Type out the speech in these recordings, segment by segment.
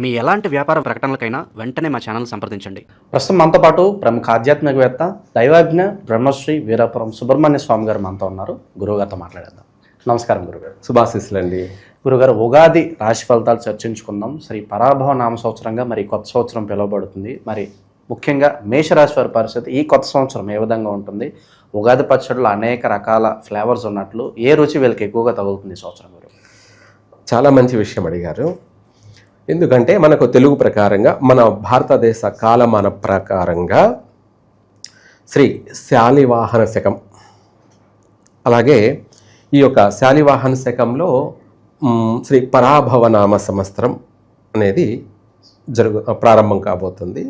మీ ఎలాంటి వ్యాపార ప్రకటనలకైనా వెంటనే మా ఛానల్ సంప్రదించండి. ప్రస్తుతం మనతో పాటు ప్రముఖ ఆధ్యాత్మికవేత్త దైవాజ్ఞ బ్రహ్మశ్రీ వీరాపురం సుబ్రహ్మణ్య స్వామి గారు మనతో ఉన్నారు. గురువుగారితో మాట్లాడేద్దాం. నమస్కారం గురుగారు. శుభాశీస్సులండి. గురుగారు, ఉగాది రాశి ఫలితాలు చర్చించుకుందాం. శ్రీ పరాభవ నామ సంవత్సరంగా మరి కొత్త సంవత్సరం పిలువబడుతుంది. మరి ముఖ్యంగా మేషరాశి వారి పరిస్థితి ఈ కొత్త సంవత్సరం ఏ విధంగా ఉంటుంది? ఉగాది పచ్చడిలో అనేక రకాల ఫ్లేవర్స్ ఉన్నట్లు ఏ రుచి వీళ్ళకి ఎక్కువగా తగులుతుంది ఈ సంవత్సరం? గురు చాలా మంచి విషయం అడిగారు. ఎందుకంటే మనకు తెలుగు ప్రకారంగా మన భారతదేశ కాలమాన ప్రకారంగా శ్రీ శాలివాహన శకం, అలాగే ఈ యొక్క శాలివాహన శకంలో శ్రీ పరాభవనామ సంవత్సరం అనేది ప్రారంభం కాబోతుంది.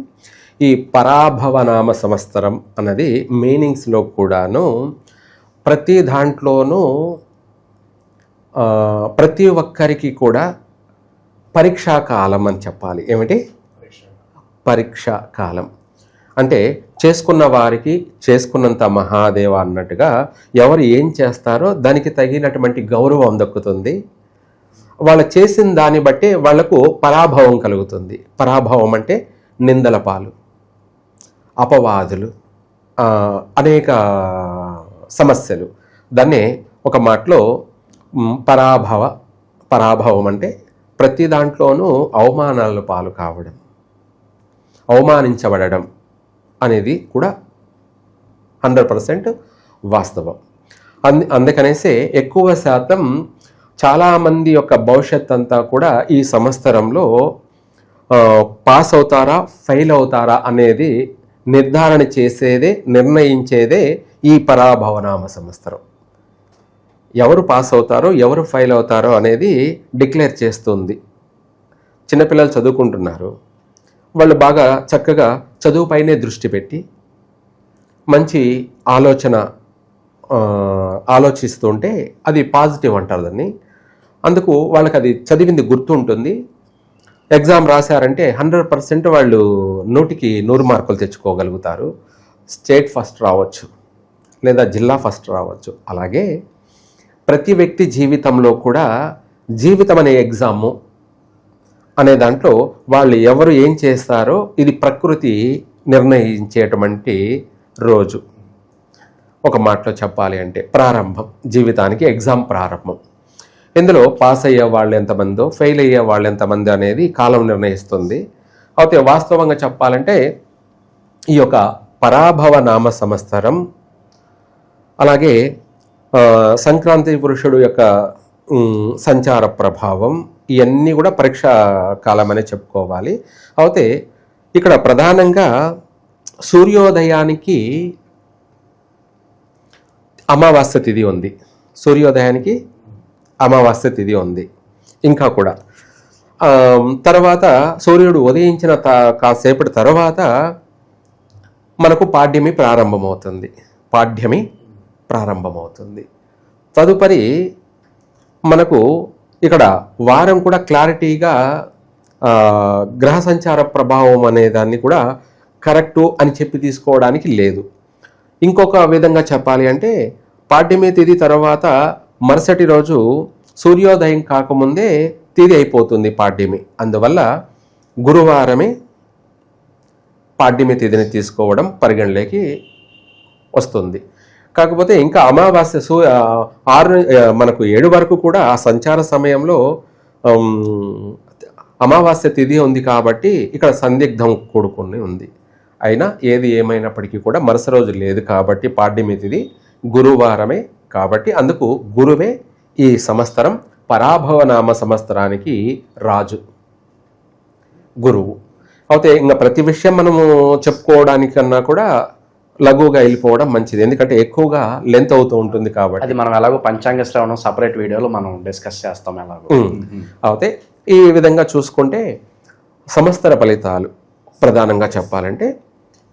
ఈ పరాభవనామ సంవత్సరం అన్నది మీనింగ్స్లో కూడాను ప్రతి దాంట్లోనూ ప్రతి ఒక్కరికి కూడా పరీక్షా కాలం అని చెప్పాలి. ఏమిటి? పరీక్షా కాలం అంటే చేసుకున్న వారికి చేసుకున్నంత మహాదేవ అన్నట్టుగా ఎవరు ఏం చేస్తారో దానికి తగినటువంటి గౌరవం దక్కుతుంది. వాళ్ళు చేసిన దాన్ని బట్టి వాళ్లకు పరాభవం కలుగుతుంది. పరాభవం అంటే నిందల పాలు, అపవాదులు, అనేక సమస్యలు. దాన్నే ఒక మాటలో పరాభవం అంటే ప్రతి దాంట్లోనూ అవమానాల పాలు కావడం, అవమానించబడడం అనేది కూడా 100% వాస్తవం. అందుకనేసే ఎక్కువ శాతం చాలామంది యొక్క భవిష్యత్ అంతా కూడా ఈ సంవత్సరంలో పాస్ అవుతారా ఫెయిల్ అవుతారా అనేది నిర్ధారణ చేసేదే, నిర్ణయించేదే ఈ పరాభవనామ సంవత్సరం. ఎవరు పాస్ అవుతారో ఎవరు ఫెయిల్ అవుతారో అనేది డిక్లేర్ చేస్తుంది. చిన్నపిల్లలు చదువుకుంటున్నారు, వాళ్ళు బాగా చక్కగా చదువుపైనే దృష్టి పెట్టి మంచి ఆలోచిస్తుంటే అది పాజిటివ్ అంటారు దాన్ని. అందుకు వాళ్ళకి అది చదివింది గుర్తుంటుంది. ఎగ్జామ్ రాశారంటే 100% వాళ్ళు 100కి 100 మార్కులు తెచ్చుకోగలుగుతారు. స్టేట్ ఫస్ట్ రావచ్చు లేదా జిల్లా ఫస్ట్ రావచ్చు. అలాగే ప్రతి వ్యక్తి జీవితంలో కూడా జీవితం అనే ఎగ్జాము అనే దాంట్లో వాళ్ళు ఎవరు ఏం చేస్తారో ఇది ప్రకృతి నిర్ణయించేటువంటి రోజు. ఒక మాటలో చెప్పాలి అంటే ప్రారంభం, జీవితానికి ఎగ్జామ్ ప్రారంభం. ఇందులో పాస్ అయ్యే వాళ్ళు ఎంతమందో ఫెయిల్ అయ్యే వాళ్ళు ఎంతమంది అనేది కాలం నిర్ణయిస్తుంది. అయితే వాస్తవంగా చెప్పాలంటే ఈ యొక్క పరాభవ నామ సంవత్సరం, అలాగే సంక్రాంతి పురుషుడు యొక్క సంచార ప్రభావం, ఇవన్నీ కూడా పరీక్షా కాలం అనే చెప్పుకోవాలి. అయితే ఇక్కడ ప్రధానంగా సూర్యోదయానికి అమావాస్య తిథి ఉంది. సూర్యోదయానికి అమావాస్య తిథి ఉంది. ఇంకా కూడా తర్వాత సూర్యుడు ఉదయించిన కాసేపటి తర్వాత మనకు పాడ్యమి ప్రారంభమవుతుంది. తదుపరి మనకు ఇక్కడ వారం కూడా క్లారిటీగా గ్రహ సంచార ప్రభావం అనే దాన్ని కూడా కరెక్టు అని చెప్పి తీసుకోవడానికి లేదు. ఇంకొక విధంగా చెప్పాలి అంటే పాడ్యమి తిథి తర్వాత మరుసటి రోజు సూర్యోదయం కాకముందే తిథి అయిపోతుంది పాడ్యమి. అందువల్ల గురువారమే పాడ్యమి తిథిని తీసుకోవడం పరిగణలోకి వస్తుంది. కాకపోతే ఇంకా అమావాస్య మనకు 7 వరకు కూడా ఆ సంచార సమయంలో అమావాస్య తిథి ఉంది కాబట్టి ఇక్కడ సందిగ్ధం కూడుకుని ఉంది. అయినా ఏది ఏమైనప్పటికీ కూడా మరుసటి రోజు లేదు కాబట్టి పాడ్యమి తిథి గురువారమే కాబట్టి అందుకు గురువే ఈ సంవత్సరం పరాభవనామ సంవత్సరానికి రాజు, గురువు. అయితే ఇంకా ప్రతి విషయం మనము చెప్పుకోవడానికన్నా కూడా లఘువుగా వెళ్ళిపోవడం మంచిది. ఎందుకంటే ఎక్కువగా లెంత్ అవుతూ ఉంటుంది కాబట్టి అది మనం ఎలాగో పంచాంగ శ్రవణం సపరేట్ వీడియోలో మనం డిస్కస్ చేస్తాం ఎలాగో. అయితే ఈ విధంగా చూసుకుంటే సంవత్సర ఫలితాలు ప్రధానంగా చెప్పాలంటే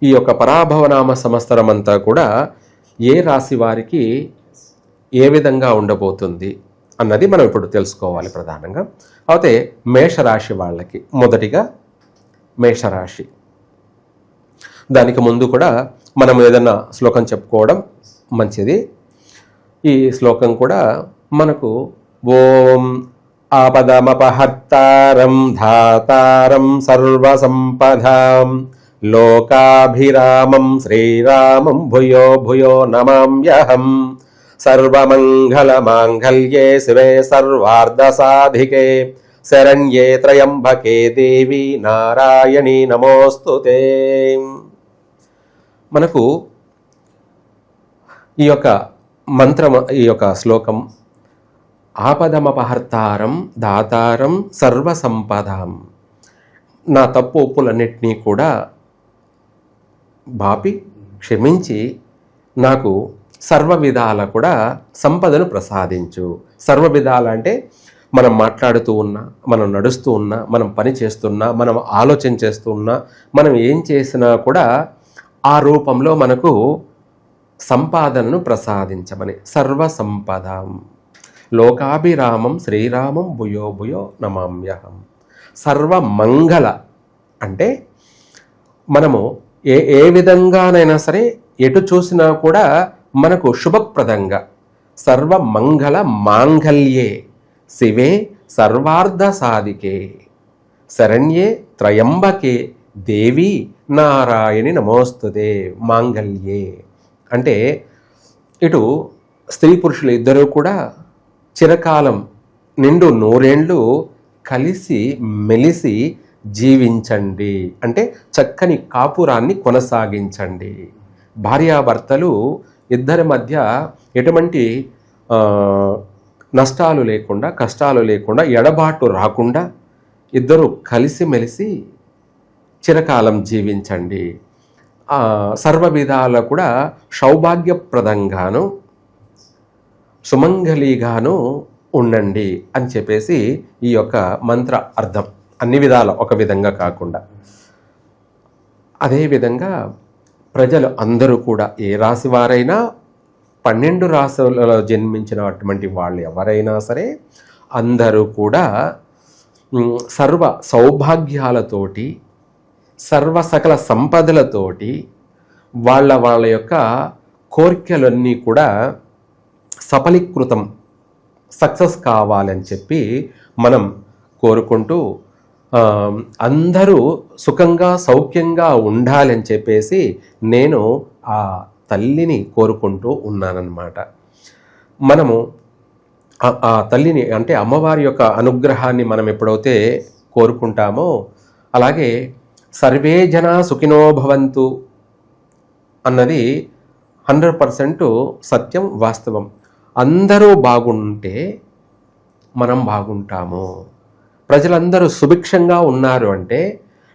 ఈ యొక్క పరాభవనామ సంవత్సరం అంతా కూడా ఏ రాశి వారికి ఏ విధంగా ఉండబోతుంది అన్నది మనం ఇప్పుడు తెలుసుకోవాలి ప్రధానంగా. అయితే మేషరాశి వాళ్ళకి మొదటిగా మేషరాశి, దానికి ముందు కూడా మనం ఏదన్నా శ్లోకం చెప్పుకోవడం మంచిది. ఈ శ్లోకం కూడా మనకు ఓం ఆపదమపహర్తారం ధాతారం సర్వసంపదాం లోకాభిరామం శ్రీరామం భూయో భూయో నమామ్యహం. సర్వమంగళమాంగళ్యే శివే సర్వార్ధసాధికే శరణ్యే త్రయంబకే దేవి నారాయణి నమోస్తుతే. మనకు ఈ యొక్క మంత్రం, ఈ యొక్క శ్లోకం ఆపదమపహర్తారం దాతారం సర్వసంపదాం, నా తప్పు ఒప్పులన్నిటినీ కూడా బాపి క్షమించి నాకు సర్వ విధాల కూడా సంపదను ప్రసాదించు. సర్వ విధాల అంటే మనం మాట్లాడుతూ ఉన్నా, మనం నడుస్తూ ఉన్నా, మనం పని చేస్తున్నా, మనం ఆలోచన చేస్తూ ఉన్నా, మనం ఏం చేసినా కూడా ఆ రూపంలో మనకు సంపాదనను ప్రసాదించమని. సర్వ సంపదాం లోకాభిరామం శ్రీరామం భూయో భూయో నమామ్యహం. సర్వమంగళ అంటే మనము ఏ విధంగానైనా సరే ఎటు చూసినా కూడా మనకు శుభప్రదంగా సర్వమంగళ మాంగళ్యే శివే సర్వార్ధ సాధికే శరణ్యే త్రయంబకే దేవి నారాయణి నమోస్తుతే. మాంగళ్యే అంటే ఇటు స్త్రీ పురుషులు ఇద్దరూ కూడా చిరకాలం నిండు నూరేండ్లు కలిసి మెలిసి జీవించండి, అంటే చక్కని కాపురాన్ని కొనసాగించండి. భార్యాభర్తలు ఇద్దరి మధ్య ఎటువంటి నష్టాలు లేకుండా, కష్టాలు లేకుండా, ఎడబాటు రాకుండా ఇద్దరు కలిసిమెలిసి చిరకాలం జీవించండి. సర్వ విధాల కూడా సౌభాగ్యప్రదంగాను సుమంగళిగాను ఉండండి అని చెప్పేసి ఈ యొక్క మంత్ర అర్థం. అన్ని విధాల ఒక విధంగా కాకుండా. అదేవిధంగా ప్రజలు అందరూ కూడా ఏ రాశి వారైనా 12 రాశులలో జన్మించినటువంటి వాళ్ళు ఎవరైనా సరే అందరూ కూడా సర్వ సౌభాగ్యాలతోటి, సర్వ సకల సంపదలతోటి వాళ్ళ యొక్క కోరికలన్నీ కూడా సఫలీకృతం, సక్సెస్ కావాలని చెప్పి మనం కోరుకుంటూ అందరూ సుఖంగా సౌఖ్యంగా ఉండాలని చెప్పేసి నేను ఆ తల్లిని కోరుకుంటూ ఉన్నానన్నమాట. మనము ఆ తల్లిని అంటే అమ్మవారి యొక్క అనుగ్రహాన్ని మనం ఎప్పుడైతే కోరుకుంటామో, అలాగే సర్వే జనా సుఖినో భవంతు అన్నది 100% సత్యం, వాస్తవం. అందరూ బాగుంటే మనం బాగుంటాము. ప్రజలందరూ సుభిక్షంగా ఉన్నారు అంటే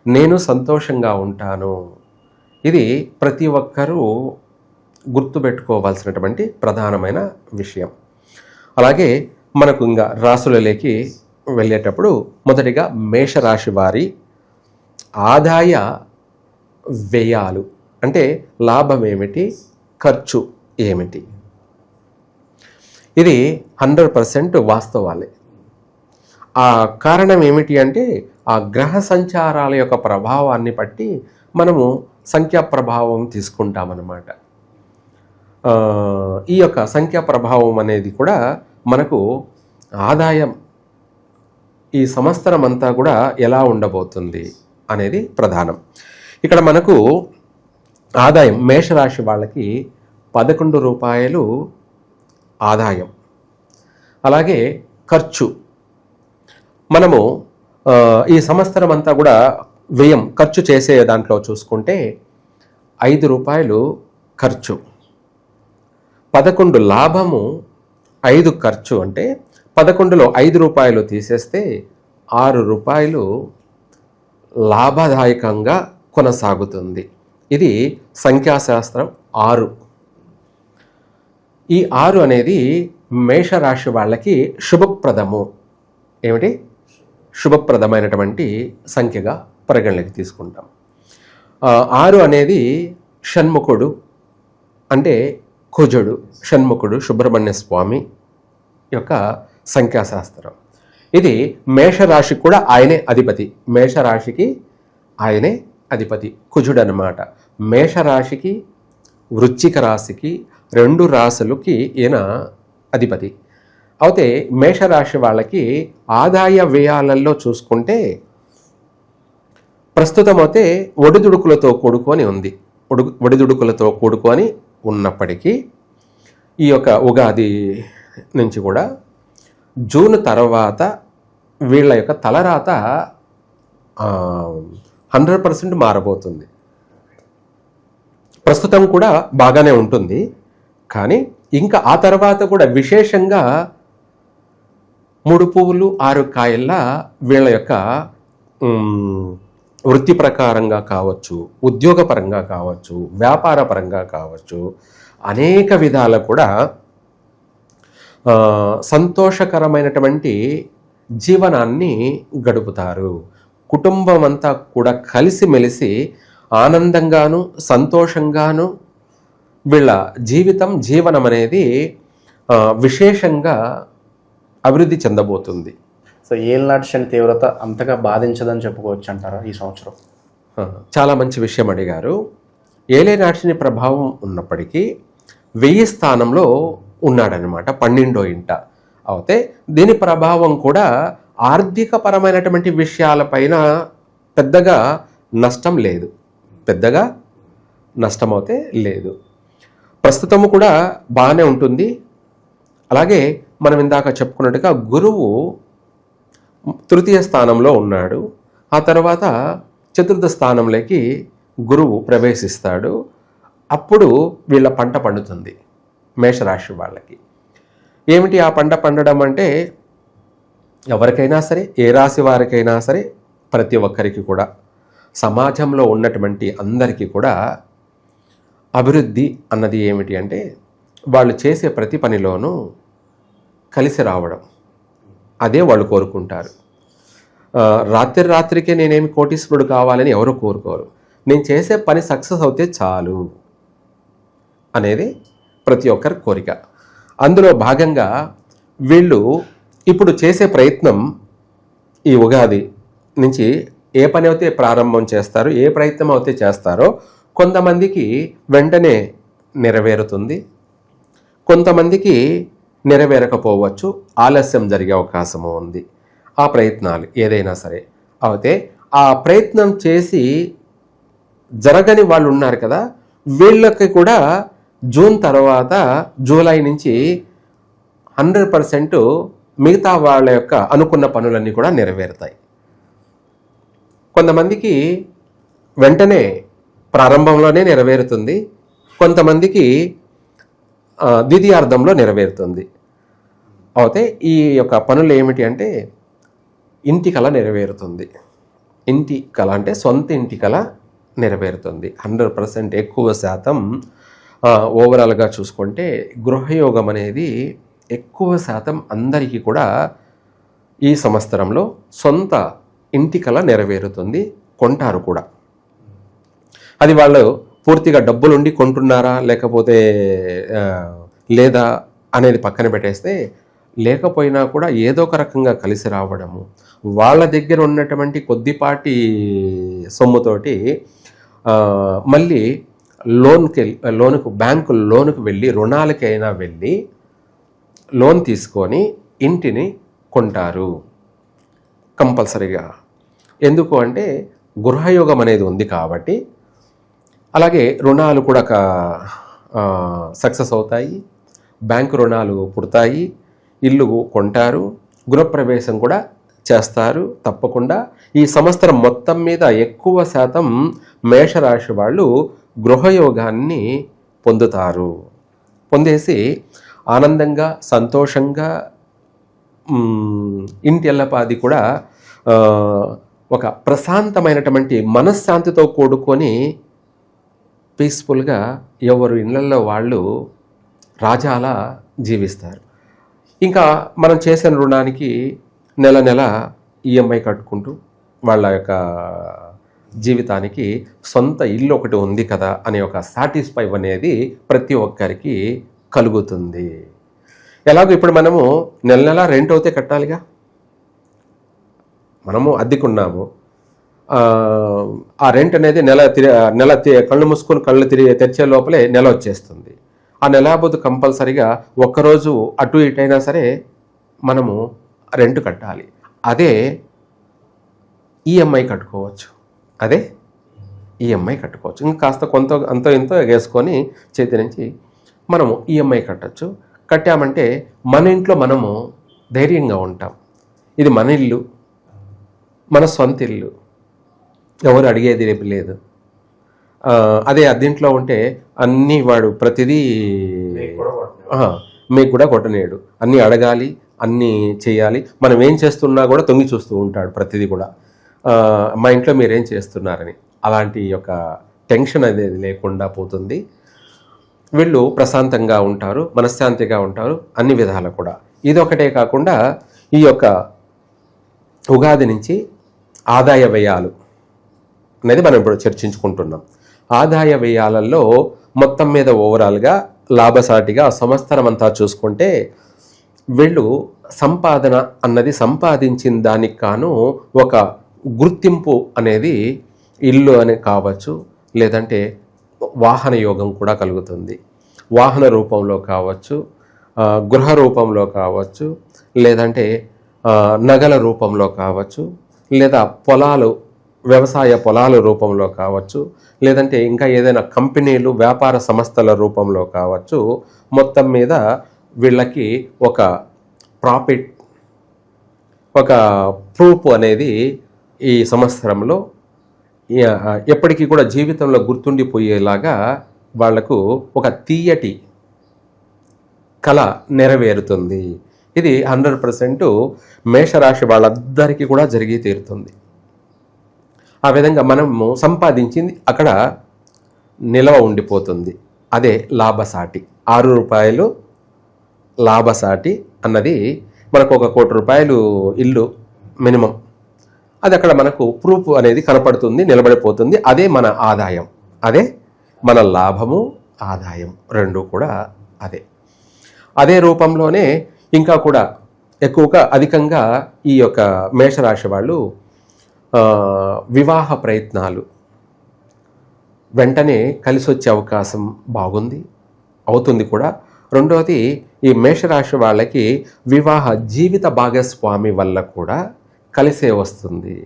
నేను సంతోషంగా ఉంటాను. ఇది ప్రతి ఒక్కరూ గుర్తుపెట్టుకోవాల్సినటువంటి ప్రధానమైన విషయం. అలాగే మనకు ఇంకా రాశులలోకి వెళ్ళేటప్పుడు మొదటిగా మేషరాశి వారి ఆదాయ వ్యయాలు అంటే లాభం ఏమిటి, ఖర్చు ఏమిటి, ఇది 100% వాస్తవాలే. ఆ కారణం ఏమిటి అంటే ఆ గ్రహ సంచారాల యొక్క ప్రభావాన్ని బట్టి మనము సంఖ్యా ప్రభావం తీసుకుంటామన్నమాట. ఈ యొక్క సంఖ్యా ప్రభావం అనేది కూడా మనకు ఆదాయం ఈ సంవత్సరం అంతా కూడా ఎలా ఉండబోతుంది అనేది ప్రధానం. ఇక్కడ మనకు ఆదాయం మేషరాశి వాళ్ళకి 11 రూపాయలు ఆదాయం. అలాగే ఖర్చు మనము ఈ సంవత్సరం అంతా కూడా వ్యయం ఖర్చు చేసే దాంట్లో చూసుకుంటే 5 రూపాయలు ఖర్చు, 11 లాభము, 5 ఖర్చు. అంటే 11లో 5 రూపాయలు తీసేస్తే 6 రూపాయలు లాభదాయకంగా కొనసాగుతుంది. ఇది సంఖ్యాశాస్త్రం 6. ఈ 6 అనేది మేషరాశి వాళ్ళకి శుభప్రదము. ఏమిటి? శుభప్రదమైనటువంటి సంఖ్యగా పరిగణలోకి తీసుకుంటాం. 6 అనేది షణ్ముఖుడు అంటే కుజుడు, షణ్ముఖుడు సుబ్రహ్మణ్య స్వామి యొక్క సంఖ్యాశాస్త్రం. ఇది మేషరాశికి కూడా ఆయనే అధిపతి. మేషరాశికి ఆయనే అధిపతి కుజుడు అన్నమాట. మేషరాశికి, వృశ్చిక రాశికి 2 రాశులకి ఈయన అధిపతి. అయితే మేషరాశి వాళ్ళకి ఆదాయ వ్యయాలలో చూసుకుంటే ప్రస్తుతం అయితే ఒడిదుడుకులతో కూడుకొని ఉంది. ఒడిదుడుకులతో కూడుకొని ఉన్నప్పటికీ ఈ యొక్క ఉగాది నుంచి కూడా జూన్ తర్వాత వీళ్ళ యొక్క తలరాత 100% మారబోతుంది. ప్రస్తుతం కూడా బాగానే ఉంటుంది, కానీ ఇంకా ఆ తర్వాత కూడా విశేషంగా 3 పువ్వులు 6 కాయల్లా వీళ్ళ యొక్క వృత్తి ప్రకారంగా కావచ్చు, ఉద్యోగపరంగా కావచ్చు, వ్యాపార పరంగా కావచ్చు, అనేక విధాల కూడా సంతోషకరమైనటువంటి జీవనాన్ని గడుపుతారు. కుటుంబం అంతా కూడా కలిసిమెలిసి ఆనందంగాను సంతోషంగాను వీళ్ళ జీవనం అనేది విశేషంగా అభివృద్ధి చెందబోతుంది. సో ఏళ్ళనాటి శని తీవ్రత అంతగా బాధించదని చెప్పుకోవచ్చు అంటారా ఈ సంవత్సరం? చాలా మంచి విషయం అడిగారు. ఏలేనాటి శని ప్రభావం ఉన్నప్పటికీ 1000 స్థానంలో ఉన్నాడనమాట, 12వ ఇంట. అయితే దీని ప్రభావం కూడా ఆర్థిక పరమైనటువంటి విషయాలపైన పెద్దగా నష్టం లేదు, పెద్దగా నష్టం అయితే లేదు. ప్రస్తుతము కూడా బాగానే ఉంటుంది. అలాగే మనం ఇందాక చెప్పుకున్నట్టుగా గురువు 3వ స్థానంలో ఉన్నాడు. ఆ తర్వాత 4వ స్థానంలోకి గురువు ప్రవేశిస్తాడు. అప్పుడు వీళ్ళ పంట పండుతుంది మేషరాశి వాళ్ళకి. ఏమిటి ఆ పంట పండడం అంటే, ఎవరికైనా సరే, ఏ రాశి వారికైనా సరే, ప్రతి ఒక్కరికి కూడా, సమాజంలో ఉన్నటువంటి అందరికీ కూడా అభివృద్ధి అన్నది ఏమిటి అంటే, వాళ్ళు చేసే ప్రతి పనిలోనూ కలిసి రావడం, అదే వాళ్ళు కోరుకుంటారు. రాత్రికే నేనేమి కోటీశ్వరుడు కావాలని ఎవరు కోరుకోరు. నేను చేసే పని సక్సెస్ అవుతే చాలు అనేది ప్రతి ఒక్కరి కోరిక. అందులో భాగంగా వీళ్ళు ఇప్పుడు చేసే ప్రయత్నం ఈ ఉగాది నుంచి ఏ పని అయితే ప్రారంభం చేస్తారో, ఏ ప్రయత్నం అయితే చేస్తారో, కొంతమందికి వెంటనే నెరవేరుతుంది, కొంతమందికి నెరవేరకపోవచ్చు, ఆలస్యం జరిగే అవకాశము ఉంది. ఆ ప్రయత్నాలు ఏదైనా సరే అయితే ఆ ప్రయత్నం చేసి జరగని వాళ్ళు ఉన్నారు కదా, వీళ్ళకి కూడా జూన్ తర్వాత జూలై నుంచి 100% మిగతా వాళ్ళ యొక్క అనుకున్న పనులన్నీ కూడా నెరవేరుతాయి. కొంతమందికి వెంటనే ప్రారంభంలోనే నెరవేరుతుంది, కొంతమందికి ద్వితీయార్థంలో నెరవేరుతుంది. అయితే ఈ యొక్క పనులు ఏమిటి అంటే, ఇంటి కళ నెరవేరుతుంది. ఇంటి కళ అంటే సొంత ఇంటి కళ నెరవేరుతుంది. 100% ఎక్కువ శాతం ఓవరాల్గా చూసుకుంటే గృహయోగం అనేది ఎక్కువ శాతం అందరికీ కూడా ఈ సంవత్సరంలో సొంత ఇంటి కళ నెరవేరుతుంది, కొంటారు కూడా. అది వాళ్ళు పూర్తిగా డబ్బులుండి కొంటున్నారా లేకపోతే లేదా అనేది పక్కన పెట్టేస్తే, లేకపోయినా కూడా ఏదో ఒక రకంగా కలిసి రావడము, వాళ్ళ దగ్గర ఉన్నటువంటి కొద్దిపాటి సొమ్ముతోటి మళ్ళీ బ్యాంకు లోనుకు వెళ్ళి, రుణాలకైనా వెళ్ళి లోన్ తీసుకొని ఇంటిని కొంటారు కంపల్సరీగా. ఎందుకు అంటే గృహయోగం అనేది ఉంది కాబట్టి. అలాగే రుణాలు కూడా సక్సెస్ అవుతాయి, బ్యాంకు రుణాలు పుడతాయి, ఇల్లు కొంటారు, గృహప్రవేశం కూడా చేస్తారు తప్పకుండా. ఈ సంవత్సరం మొత్తం మీద ఎక్కువ శాతం మేషరాశి వాళ్ళు గృహయోగాన్ని పొందుతారు. పొందేసి ఆనందంగా సంతోషంగా ఇంటి ఎల్లపాది కూడా ఒక ప్రశాంతమైనటువంటి మనశ్శాంతితో కూడుకొని పీస్ఫుల్గా ఎవరు ఇళ్లలో వాళ్ళు రాజాలా జీవిస్తారు. ఇంకా మనం చేసిన రుణానికి నెల నెల ఈఎంఐ కట్టుకుంటూ వాళ్ళ యొక్క జీవితానికి సొంత ఇల్లు ఒకటి ఉంది కదా అనే ఒక సాటిస్ఫై అనేది ప్రతి ఒక్కరికి కలుగుతుంది. ఎలాగో ఇప్పుడు మనము నెల నెల రెంట్ అవుతే కట్టాలిగా, మనము అద్దెకున్నాము, ఆ రెంట్ అనేది నెల కళ్ళు మూసుకొని కళ్ళు తెరిచే లోపలే నెల వచ్చేస్తుంది. ఆ నెలాబోదు కంపల్సరిగా ఒక్కరోజు అటు ఇటైనా సరే మనము రెంట్ కట్టాలి. అదే ఈఎంఐ కట్టుకోవచ్చు. ఇంకా కాస్త అంతో ఇంతో ఎగేసుకొని చేతి నుంచి మనము ఈఎంఐ కట్టచ్చు. కట్టామంటే మన ఇంట్లో మనము ధైర్యంగా ఉంటాం. ఇది మన ఇల్లు, మన సొంత ఇల్లు, ఎవరు అడిగేది రేపు లేదు. అదే అద్దెంట్లో ఉంటే అన్నీ వాడు ప్రతిదీ మీకు కూడా కొట్టనేడు, అన్నీ అడగాలి, అన్నీ చేయాలి. మనం ఏం చేస్తున్నా కూడా తొంగి చూస్తూ ఉంటాడు ప్రతిదీ కూడా. మా ఇంట్లో మీరేం చేస్తున్నారని. అలాంటి యొక్క టెన్షన్ అనేది లేకుండా పోతుంది. వీళ్ళు ప్రశాంతంగా ఉంటారు, మనశ్శాంతిగా ఉంటారు అన్ని విధాలు కూడా. ఇదొకటే కాకుండా ఈ యొక్క ఉగాది నుంచి ఆదాయ వ్యయాలు అనేది మనం ఇప్పుడు చర్చించుకుంటున్నాం. ఆదాయ వ్యయాలలో మొత్తం మీద ఓవరాల్గా లాభసాటిగా సంవత్సరం అంతా చూసుకుంటే వీళ్ళు సంపాదన అన్నది సంపాదించిన దానికి కాను ఒక గుర్తింపు అనేది ఇల్లు అని కావచ్చు, లేదంటే వాహన యోగం కూడా కలుగుతుంది. వాహన రూపంలో కావచ్చు, గృహ రూపంలో కావచ్చు, లేదంటే నగల రూపంలో కావచ్చు, లేదా వ్యవసాయ పొలాల రూపంలో కావచ్చు, లేదంటే ఇంకా ఏదైనా కంపెనీలు వ్యాపార సంస్థల రూపంలో కావచ్చు. మొత్తం మీద వీళ్ళకి ఒక ప్రాఫిట్, ఒక ప్రూఫ్ అనేది ఈ సంవత్సరంలో ఎప్పటికీ కూడా జీవితంలో గుర్తుండిపోయేలాగా వాళ్లకు ఒక తీయటి కళ నెరవేరుతుంది. ఇది 100% మేషరాశి వాళ్ళందరికీ కూడా జరిగి తీరుతుంది. ఆ విధంగా మనము సంపాదించింది అక్కడ నిలవ ఉండిపోతుంది. అదే లాభసాటి. 6 రూపాయలు లాభసాటి అన్నది మనకు 1 కోటి రూపాయలు ఇల్లు మినిమం, అది అక్కడ మనకు ప్రూఫ్ అనేది కనపడుతుంది, నిలబడిపోతుంది. అదే మన ఆదాయం, అదే మన లాభము, ఆదాయం రెండు కూడా అదే రూపంలోనే ఇంకా కూడా ఎక్కువగా అధికంగా ఈ యొక్క మేషరాశి వాళ్ళు వివాహ ప్రయత్నాలు వెంటనే కలిసి వచ్చే అవకాశం బాగుంది, అవుతుంది కూడా. రెండవది, ఈ మేషరాశి వాళ్ళకి వివాహ జీవిత భాగస్వామి వల్ల కూడా కలిసే వస్తుంది.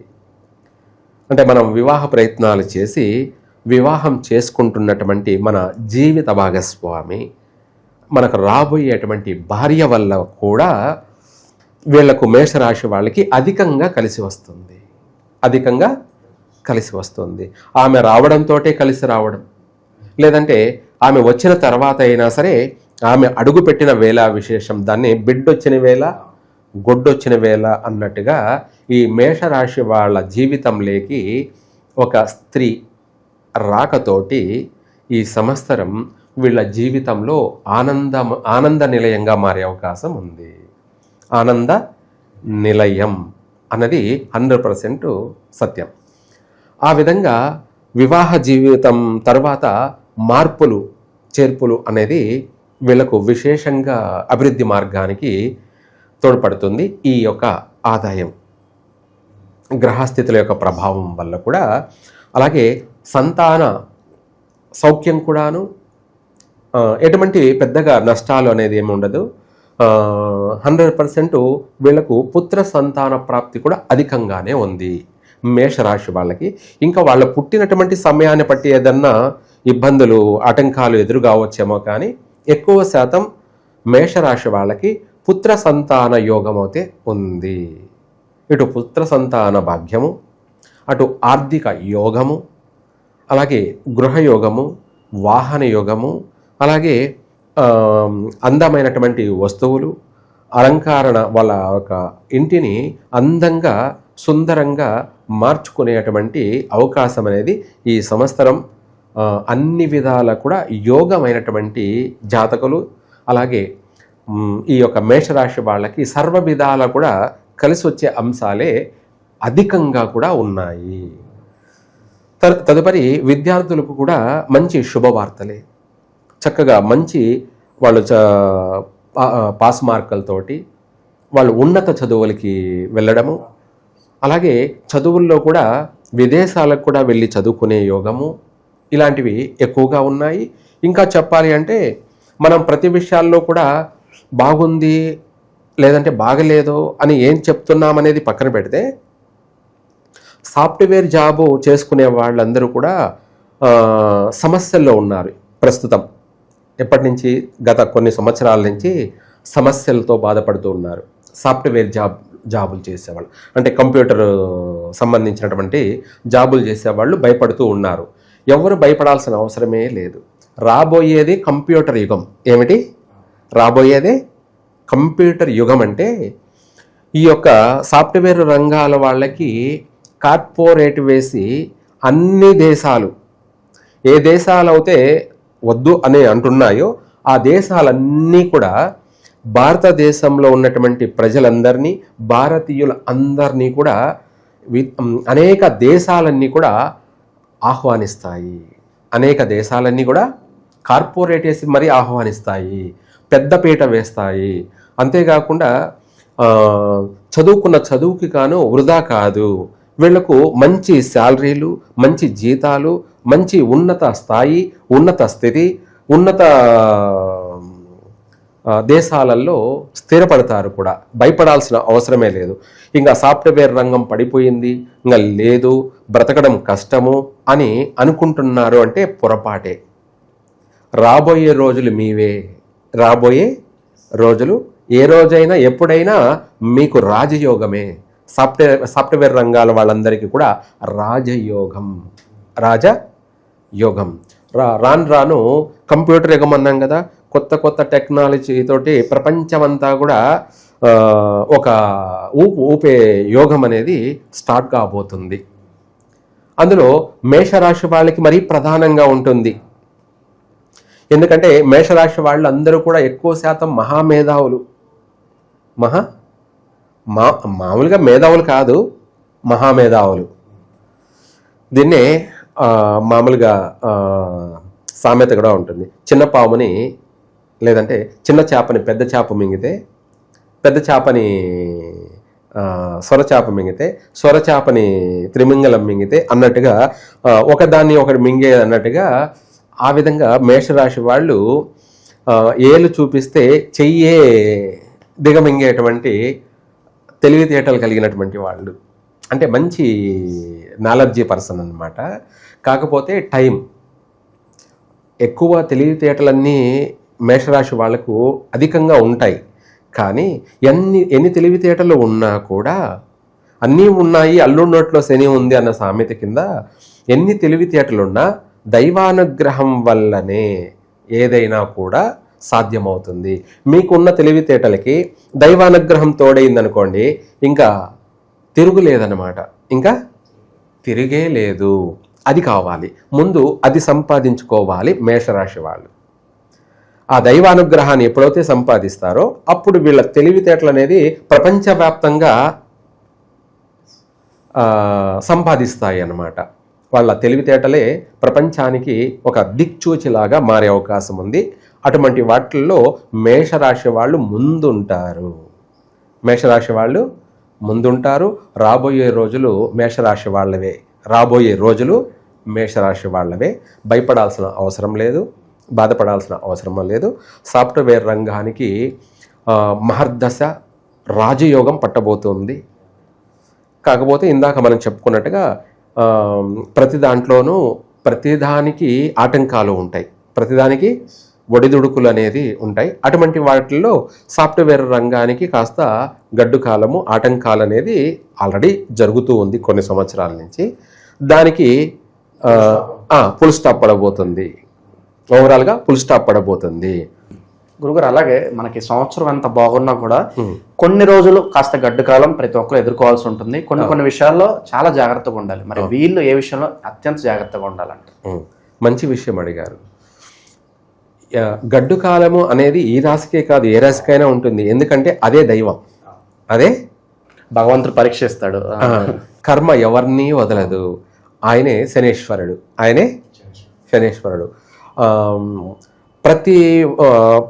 అంటే మనం వివాహ ప్రయత్నాలు చేసి వివాహం చేసుకుంటున్నటువంటి మన జీవిత భాగస్వామి, మనకు రాబోయేటువంటి భార్య వల్ల కూడా వీళ్లకు మేషరాశి వాళ్ళకి అధికంగా కలిసి వస్తుంది. ఆమె రావడంతో కలిసి రావడం, లేదంటే ఆమె వచ్చిన తర్వాత అయినా సరే ఆమె అడుగు పెట్టిన వేళ విశేషం, దాన్ని బిడ్డొచ్చిన వేళ గొడ్డొచ్చిన వేళ అన్నట్టుగా ఈ మేషరాశి వాళ్ళ జీవితంలోకి ఒక స్త్రీ రాకతోటి ఈ సంవత్సరం వీళ్ళ జీవితంలో ఆనంద నిలయంగా మారే అవకాశం ఉంది. ఆనంద నిలయం అన్నది 100% సత్యం. ఆ విధంగా వివాహ జీవితం తర్వాత మార్పులు చేర్పులు అనేది వీళ్ళకు విశేషంగా అభివృద్ధి మార్గానికి తోడ్పడుతుంది. ఈ యొక్క ఆదాయం గ్రహస్థితుల యొక్క ప్రభావం వల్ల కూడా, అలాగే సంతాన సౌఖ్యం కూడాను, ఎటువంటి పెద్దగా నష్టాలు అనేది ఏమి ఉండదు. 100% వీళ్లకు పుత్ర సంతాన ప్రాప్తి కూడా అధికంగానే ఉంది మేషరాశి వాళ్ళకి. ఇంకా వాళ్ళ పుట్టినటువంటి సమయాన్ని బట్టి ఏదన్నా ఇబ్బందులు ఆటంకాలు ఎదురుగావచ్చేమో, కానీ ఎక్కువ శాతం మేషరాశి వాళ్ళకి పుత్ర సంతాన యోగం అయితే ఉంది. ఇటు పుత్ర సంతాన భాగ్యము, అటు ఆర్థిక యోగము, అలాగే గృహయోగము, వాహన యోగము, అలాగే అందమైనటువంటి వస్తువులు, అలంకరణ, వాళ్ళ ఒక ఇంటిని అందంగా సుందరంగా మార్చుకునేటువంటి అవకాశం అనేది ఈ సంవత్సరం అన్ని విధాల కూడా యోగమైనటువంటి జాతకులు, అలాగే ఈ యొక్క మేషరాశి వాళ్ళకి సర్వ విధాల కూడా కలిసి వచ్చే అంశాలే అధికంగా కూడా ఉన్నాయి. తదుపరి విద్యార్థులకు కూడా మంచి శుభవార్తలే. చక్కగా మంచి వాళ్ళు పాస్ మార్కులతోటి వాళ్ళు ఉన్నత చదువులకి వెళ్ళడము, అలాగే చదువుల్లో కూడా విదేశాలకు కూడా వెళ్ళి చదువుకునే యోగము, ఇలాంటివి ఎక్కువగా ఉన్నాయి. ఇంకా చెప్పాలి అంటే మనం ప్రతి విషయాల్లో కూడా బాగుంది లేదంటే బాగలేదు అని ఏం చెప్తున్నామనేది పక్కన పెడితే సాఫ్ట్వేర్ జాబు చేసుకునే వాళ్ళందరూ కూడా సమస్యల్లో ఉన్నారు ప్రస్తుతం. ఎప్పటి నుంచి? గత కొన్ని సంవత్సరాల నుంచి సమస్యలతో బాధపడుతూ ఉన్నారు. సాఫ్ట్వేర్ జాబులు చేసేవాళ్ళు, అంటే కంప్యూటర్ సంబంధించినటువంటి జాబులు చేసేవాళ్ళు భయపడుతూ ఉన్నారు. ఎవరు భయపడాల్సిన అవసరమే లేదు. రాబోయేది కంప్యూటర్ యుగం. ఏమిటి రాబోయేది? కంప్యూటర్ యుగం. అంటే ఈ యొక్క సాఫ్ట్వేర్ రంగాల వాళ్ళకి కార్పొరేట్ వేసి అన్ని దేశాలు, ఏ దేశాలు అయితే వద్దు అని అంటున్నాయో ఆ దేశాలన్నీ కూడా భారతదేశంలో ఉన్నటువంటి ప్రజలందరినీ, భారతీయుల అందరినీ కూడా అనేక దేశాలన్నీ కూడా ఆహ్వానిస్తాయి. అనేక దేశాలన్నీ కూడా కార్పొరేట్ వేసి మరీ ఆహ్వానిస్తాయి, పెద్దపీట వేస్తాయి. అంతేకాకుండా చదువుకున్న చదువుకి కాను వృధా కాదు, వీళ్లకు మంచి శాలరీలు, మంచి జీతాలు, మంచి ఉన్నత స్థాయి, ఉన్నత స్థితి, ఉన్నత దేశాలలో స్థిరపడతారు కూడా. భయపడాల్సిన అవసరమే లేదు. ఇంకా సాఫ్ట్వేర్ రంగం పడిపోయింది, ఇంకా లేదు, బ్రతకడం కష్టము అని అనుకుంటున్నారు అంటే పొరపాటే. రాబోయే రోజులు మీవే. రాబోయే రోజులు ఏ రోజైనా ఎప్పుడైనా మీకు రాజయోగమే. సాఫ్ట్వేర్ రంగాల వాళ్ళందరికీ కూడా రాజయోగం. రాను రాను కంప్యూటర్ యుగం అన్నాం కదా, కొత్త కొత్త టెక్నాలజీ తోటి ప్రపంచమంతా కూడా ఒక ఊపే యోగం అనేది స్టార్ట్ కాబోతుంది. అందులో మేషరాశి వాళ్ళకి మరీ ప్రధానంగా ఉంటుంది. ఎందుకంటే మేషరాశి వాళ్ళు అందరూ కూడా ఎక్కువ శాతం మహామేధావులు. మామూలుగా మేధావులు కాదు, మహామేధావులు. దీన్నే మామూలుగా సామెత కూడా ఉంటుంది. చిన్న పాముని, లేదంటే చిన్న చేపని పెద్ద చేప మింగితే, పెద్ద చేపని సొరచేప మింగితే, సొరచేపని త్రిమింగలం మింగితే అన్నట్టుగా, ఒకదాన్ని ఒకటి మింగే అన్నట్టుగా, ఆ విధంగా మేషరాశి వాళ్ళు ఏలు చూపిస్తే చెయ్యే దిగమింగేటువంటి తెలివితేటలు కలిగినటువంటి వాళ్ళు. అంటే మంచి నాలెడ్జీ పర్సన్ అన్నమాట. కాకపోతే టైం ఎక్కువ, తెలివితేటలన్నీ మేషరాశి వాళ్లకు అధికంగా ఉంటాయి. కానీ ఎన్ని తెలివితేటలు ఉన్నా కూడా, అన్నీ ఉన్నాయి అల్లున్నట్లో శని ఉంది అన్న సామెత కింద, ఎన్ని తెలివితేటలున్నా దైవానుగ్రహం వల్లనే ఏదైనా కూడా సాధ్యమవుతుంది. మీకున్న తెలివితేటలకి దైవానుగ్రహం తోడైందనుకోండి, ఇంకా తిరుగులేదన్నమాట. ఇంకా తిరిగే లేదు. అది కావాలి, ముందు అది సంపాదించుకోవాలి మేషరాశి వాళ్ళు. ఆ దైవానుగ్రహాన్ని ఎప్పుడైతే సంపాదిస్తారో అప్పుడు వీళ్ళ తెలివితేటలు అనేది ప్రపంచవ్యాప్తంగా సంపాదిస్తాయి అన్నమాట. వాళ్ళ తెలివితేటలే ప్రపంచానికి ఒక దిక్చూచిలాగా మారే అవకాశం ఉంది. అటువంటి వాటిల్లో మేషరాశి వాళ్ళు ముందుంటారు. మేషరాశి వాళ్ళు ముందుంటారు. రాబోయే రోజులు మేషరాశి వాళ్ళవే. రాబోయే రోజులు మేషరాశి వాళ్ళవే. భయపడాల్సిన అవసరం లేదు, బాధపడాల్సిన అవసరం లేదు. సాఫ్ట్వేర్ రంగానికి మహర్దశ రాజయోగం పట్టబోతుంది. కాకపోతే ఇందాక మనం చెప్పుకున్నట్టుగా ప్రతి దాంట్లోనూ ప్రతిదానికి ఆటంకాలు ఉంటాయి, ప్రతిదానికి ఒడిదుడుకులు అనేది ఉంటాయి. అటువంటి వాటిల్లో సాఫ్ట్వేర్ రంగానికి కాస్త గడ్డు కాలము, ఆటంకాలు అనేది ఆల్రెడీ జరుగుతూ ఉంది కొన్ని సంవత్సరాల నుంచి. దానికి ఫుల్ స్టాప్ పడబోతుంది. ఓవరాల్గా ఫుల్ స్టాప్ పడబోతుంది. గురుగారు, అలాగే మనకి సంవత్సరం ఎంత బాగున్నా కూడా కొన్ని రోజులు కాస్త గడ్డు కాలం ప్రతి ఒక్కరు ఎదుర్కోవాల్సి ఉంటుంది. కొన్ని విషయాల్లో చాలా జాగ్రత్తగా ఉండాలి. మరి వీళ్ళు ఏ విషయంలో అత్యంత జాగ్రత్తగా ఉండాలంటే? మంచి విషయం అడిగారు. గడ్డు కాలము అనేది ఈ రాశికే కాదు, ఏ రాశికైనా ఉంటుంది. ఎందుకంటే అదే దైవం, అదే భగవంతుడు పరీక్షిస్తాడు. కర్మ ఎవరిని వదలదు. ఆయనే శనేశ్వరుడు.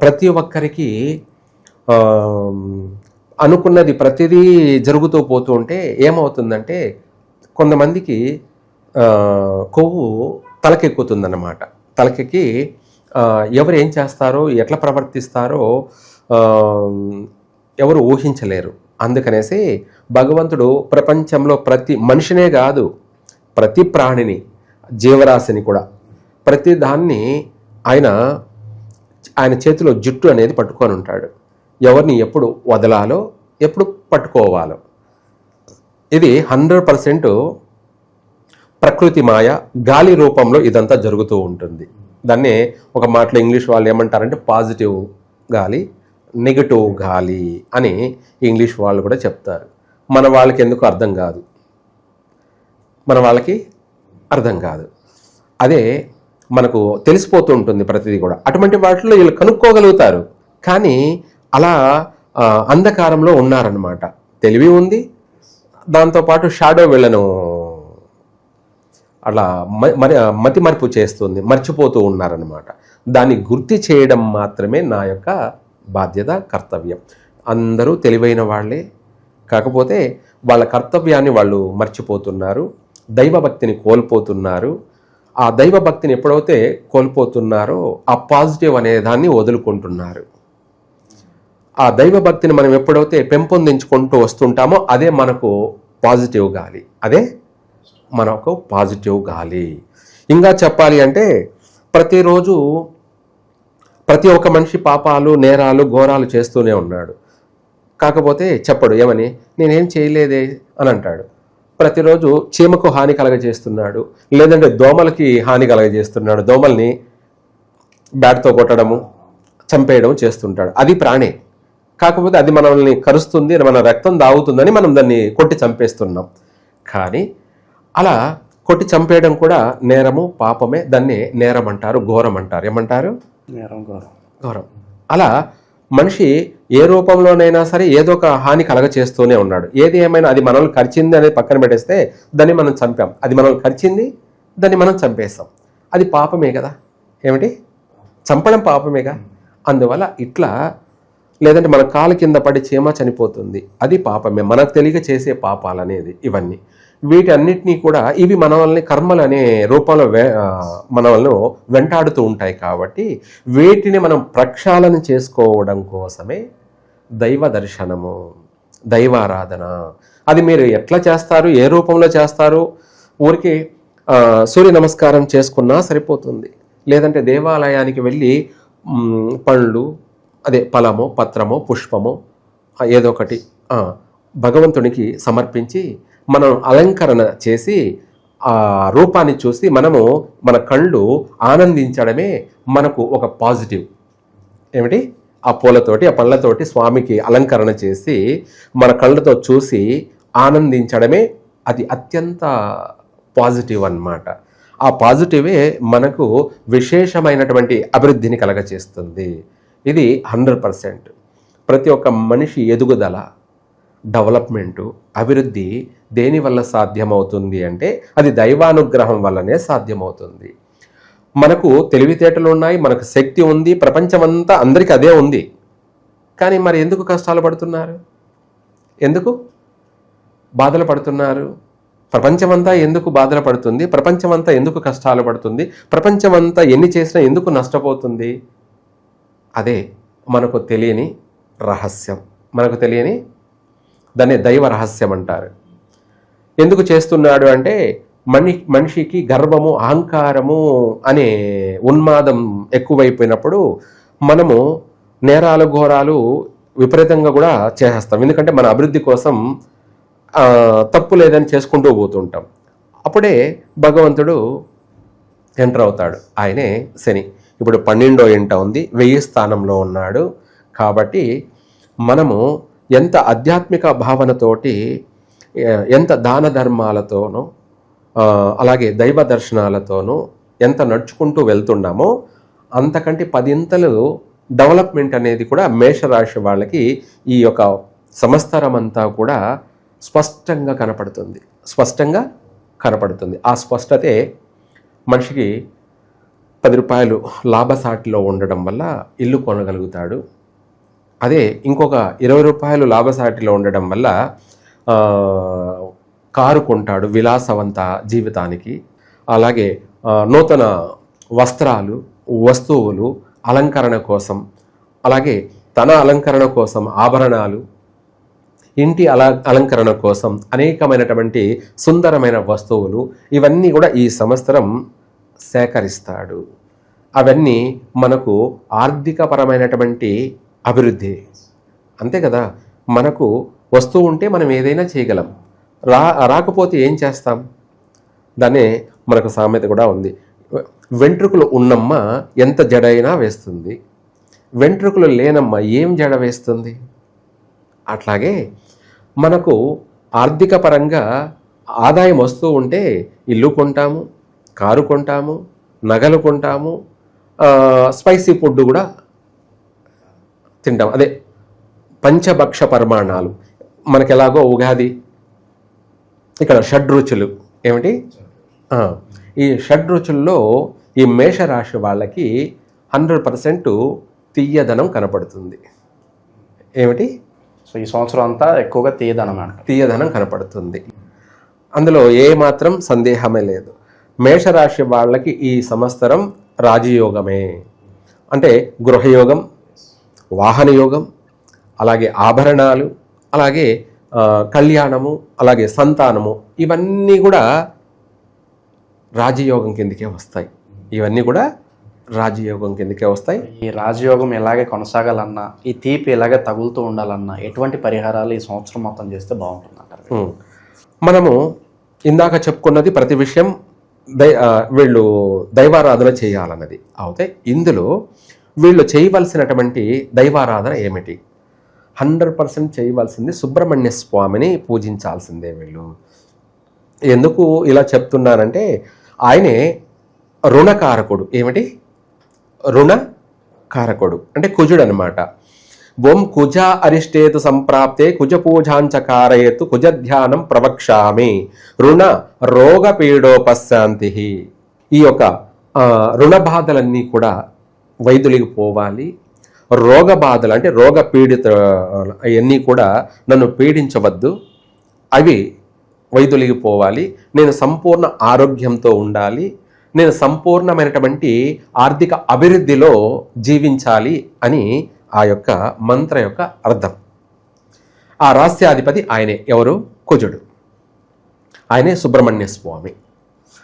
ప్రతి ఒక్కరికి అనుకున్నది ప్రతిదీ జరుగుతూ పోతూ ఉంటే ఏమవుతుందంటే కొంతమందికి కొవ్వు తలకెక్కుతుందన్నమాట. తలకెక్కి ఎవరు ఏం చేస్తారో, ఎట్లా ప్రవర్తిస్తారో ఎవరు ఊహించలేరు. అందుకనేసి భగవంతుడు ప్రపంచంలో ప్రతి మనిషినే కాదు, ప్రతి ప్రాణిని, జీవరాశిని కూడా, ప్రతి దాన్ని ఆయన చేతిలో జుట్టు అనేది పట్టుకొని ఉంటాడు. ఎవరిని ఎప్పుడు వదలాలో, ఎప్పుడు పట్టుకోవాలో. ఇది 100% ప్రకృతి మాయ, గాలి రూపంలో ఇదంతా జరుగుతూ ఉంటుంది. దాన్నే ఒక మాటలో ఇంగ్లీష్ వాళ్ళు ఏమంటారంటే పాజిటివ్ గాలి, నెగటివ్ గాలి అని ఇంగ్లీష్ వాళ్ళు కూడా చెప్తారు. మన వాళ్ళకి ఎందుకు అర్థం కాదు, అర్థం కాదు. అదే మనకు తెలిసిపోతూ ఉంటుంది ప్రతిదీ కూడా. అటువంటి వాటిలో వీళ్ళు కనుక్కోగలుగుతారు, కానీ అలా అంధకారంలో ఉన్నారనమాట. తెలివి ఉంది, దాంతోపాటు షాడో వీళ్ళను అలా మతి మరుపు చేస్తుంది, మర్చిపోతూ ఉన్నారనమాట. దాన్ని గుర్తు చేయడం మాత్రమే నా యొక్క బాధ్యత, కర్తవ్యం. అందరూ తెలివైన వాళ్ళే, కాకపోతే వాళ్ళ కర్తవ్యాన్ని వాళ్ళు మర్చిపోతున్నారు, దైవభక్తిని కోల్పోతున్నారు. ఆ దైవభక్తిని ఎప్పుడైతే కోల్పోతున్నారో ఆ పాజిటివ్ అనే దాన్ని వదులుకుంటున్నారు. ఆ దైవభక్తిని మనం ఎప్పుడైతే పెంపొందించుకుంటూ వస్తుంటామో అదే మనకు పాజిటివ్ గాలి, అదే మనకు పాజిటివ్ గాలి. ఇంకా చెప్పాలి అంటే ప్రతిరోజు ప్రతి ఒక్క మనిషి పాపాలు, నేరాలు, ఘోరాలు చేస్తూనే ఉన్నాడు. కాకపోతే చెప్పడు, ఏమని నేనేం చేయలేదే అని అంటాడు. ప్రతిరోజు చీమకు హాని కలగజేస్తున్నాడు, లేదంటే దోమలకి హాని కలగజేస్తున్నాడు. దోమల్ని బ్యాట్తో కొట్టడము, చంపేయడం చేస్తుంటాడు. అది ప్రాణే, కాకపోతే అది మనల్ని కరుస్తుంది, మన రక్తం దాగుతుందని మనం దాన్ని కొట్టి చంపేస్తున్నాం. కానీ అలా కొట్టి చంపేయడం కూడా నేరము, పాపమే. దాన్ని నేరం అంటారు, ఘోరం అంటారు. ఏమంటారు? నేరం, ఘోరం. అలా మనిషి ఏ రూపంలోనైనా సరే ఏదో ఒక హాని కలగ చేస్తూనే ఉన్నాడు. ఏది ఏమైనా అది మనల్ని కరిచింది అనేది పక్కన పెట్టేస్తే దాన్ని మనం చంపాం. అది మనల్ని కరిచింది, దాన్ని మనం చంపేస్తాం. అది పాపమే కదా. ఏమిటి? చంపడం పాపమేగా. అందువల్ల ఇట్లా, లేదంటే మన కాలు కింద పడి చీమ చనిపోతుంది, అది పాపమే. మనకు తెలియక చేసే పాపాలు అనేది ఇవన్నీ. వీటన్నిటినీ కూడా ఇవి మన వల్ని కర్మలు అనే రూపంలో మన వలను వెంటాడుతూ ఉంటాయి. కాబట్టి వీటిని మనం ప్రక్షాళన చేసుకోవడం కోసమే దైవ దర్శనము, దైవారాధన. అది మీరు ఎట్లా చేస్తారు, ఏ రూపంలో చేస్తారు? ఊరికి సూర్య నమస్కారం చేసుకున్నా సరిపోతుంది. లేదంటే దేవాలయానికి వెళ్ళి పండ్లు, అదే ఫలమో, పత్రమో, పుష్పమో ఏదో ఒకటి భగవంతునికి సమర్పించి మనం అలంకరణ చేసి ఆ రూపాన్ని చూసి మనము మన కళ్ళు ఆనందించడమే మనకు ఒక పాజిటివ్. ఏమిటి? ఆ పూలతోటి, ఆ పళ్ళతోటి స్వామికి అలంకరణ చేసి మన కళ్ళతో చూసి ఆనందించడమే అది అత్యంత పాజిటివ్ అన్నమాట. ఆ పాజిటివే మనకు విశేషమైనటువంటి అభివృద్ధిని కలగచేస్తుంది. ఇది 100%. ప్రతి ఒక్క మనిషి ఎదుగుదల, డెవలప్మెంటు, అభివృద్ధి దేనివల్ల సాధ్యమవుతుంది అంటే అది దైవానుగ్రహం వల్లనే సాధ్యమవుతుంది. మనకు తెలివితేటలు ఉన్నాయి, మనకు శక్తి ఉంది, ప్రపంచమంతా అందరికీ అదే ఉంది. కానీ మరి ఎందుకు కష్టాలు పడుతున్నారు? ఎందుకు బాధలు పడుతున్నారు? ప్రపంచమంతా ఎందుకు బాధలు పడుతుంది? ప్రపంచమంతా ఎందుకు కష్టాలు పడుతుంది? ప్రపంచమంతా ఎన్ని చేసినా ఎందుకు నష్టపోతుంది? అదే మనకు తెలియని రహస్యం, మనకు తెలియని, దాన్ని దైవ రహస్యం అంటారు. ఎందుకు చేస్తున్నాడు అంటే మనిషికి గర్వము, అహంకారము అనే ఉన్మాదం ఎక్కువైపోయినప్పుడు మనము నేరాలు, ఘోరాలు విపరీతంగా కూడా చేసేస్తాం. ఎందుకంటే మన అభివృద్ధి కోసం తప్పు లేదని చేసుకుంటూ పోతుంటాం. అప్పుడే భగవంతుడు ఎంటర్ అవుతాడు. ఆయనే శని. ఇప్పుడు 12వ ఇంట ఉంది, 1000 స్థానంలో ఉన్నాడు. కాబట్టి మనము ఎంత ఆధ్యాత్మిక భావనతోటి, ఎంత దాన ధర్మాలతోనూ, అలాగే దైవ దర్శనాలతోనూ ఎంత నడుచుకుంటూ వెళ్తున్నామో అంతకంటే 10 డెవలప్మెంట్ అనేది కూడా మేషరాశి వాళ్ళకి ఈ యొక్క సంవత్సరం అంతా కూడా స్పష్టంగా కనపడుతుంది. ఆ స్పష్టతే మనిషికి 10 రూపాయలు లాభసాటిలో ఉండడం వల్ల ఇల్లు కొనగలుగుతాడు. అదే ఇంకొక 20 రూపాయలు లాభసాటిలో ఉండడం వల్ల కారు కొంటాడు విలాసవంత జీవితానికి. అలాగే నూతన వస్త్రాలు, వస్తువులు అలంకరణ కోసం, అలాగే తన అలంకరణ కోసం ఆభరణాలు, ఇంటి అలంకరణ కోసం అనేకమైనటువంటి సుందరమైన వస్తువులు, ఇవన్నీ కూడా ఈ సంవత్సరం సేకరిస్తాడు. అవన్నీ మనకు ఆర్థికపరమైనటువంటి అభివృద్ధి. అంతే కదా, మనకు వస్తువు ఉంటే మనం ఏదైనా చేయగలం. రాకపోతే ఏం చేస్తాం? దాన్నే మనకు సామెత కూడా ఉంది, వెంట్రుకలు ఉన్నమ్మ ఎంత జడైనా వేస్తుంది, వెంట్రుకలు లేనమ్మ ఏం జడ వేస్తుంది. అట్లాగే మనకు ఆర్థిక పరంగా ఆదాయం వస్తూ ఉంటే ఇల్లు కొంటాము, కారు కొంటాము, నగలు కొంటాము, స్పైసీ ఫుడ్ కూడా తింటాం. అదే పంచభక్ష పరిమాణాలు. మనకి ఎలాగో ఉగాది, ఇక్కడ షడ్రుచులు ఏమిటి, ఈ షడ్రుచుల్లో ఈ మేషరాశి వాళ్ళకి 100% తీయదనం కనపడుతుంది. ఏమిటి? సో ఈ సంవత్సరం అంతా ఎక్కువగా తీయదనం కనపడుతుంది. అందులో ఏమాత్రం సందేహమే లేదు. మేషరాశి వాళ్ళకి ఈ సంవత్సరం రాజయోగమే. అంటే గృహయోగం, వాహన యోగం, అలాగే ఆభరణాలు, అలాగే కళ్యాణము, అలాగే సంతానము, ఇవన్నీ కూడా రాజయోగం కిందకే వస్తాయి. ఇవన్నీ కూడా రాజయోగం కిందకే వస్తాయి. ఈ రాజయోగం ఎలాగే కొనసాగాలన్నా, ఈ తీపి ఎలాగే తగులుతూ ఉండాలన్నా ఎటువంటి పరిహారాలు ఈ సంవత్సరం మొత్తం చేస్తే బాగుంటుంది అంటారు? మనము ఇందాక చెప్పుకున్నది ప్రతి విషయం వీళ్ళు దైవారాధన చేయాలన్నది. అయితే ఇందులో వీళ్ళు చేయవలసినటువంటి దైవారాధన ఏమిటి? 100% చేయవలసింది సుబ్రహ్మణ్య స్వామిని పూజించాల్సిందే వీళ్ళు. ఎందుకు ఇలా చెప్తున్నానంటే, ఆయనే రుణకారకుడు. ఏమిటి? రుణకారకుడు అంటే కుజుడు అనమాట. ఓం కుజ అరిష్టేతు సంప్రాప్తే కుజ పూజాంచకారయేతు కుజ ధ్యానం ప్రవక్ష్యామి రుణ రోగ పీడోపశాంతి. ఈ యొక్క రుణ బాధలన్నీ కూడా వైదొలిగిపోవాలి. రోగ బాధలు అంటే రోగ పీడిత అవన్నీ కూడా నన్ను పీడించవద్దు, అవి వైదొలిగిపోవాలి. నేను సంపూర్ణ ఆరోగ్యంతో ఉండాలి, నేను సంపూర్ణమైనటువంటి ఆర్థిక అభివృద్ధిలో జీవించాలి అని ఆ యొక్క మంత్ర యొక్క అర్థం. ఆ రాస్యాధిపతి ఆయనే. ఎవరు? కుజుడు. ఆయనే సుబ్రహ్మణ్య స్వామి.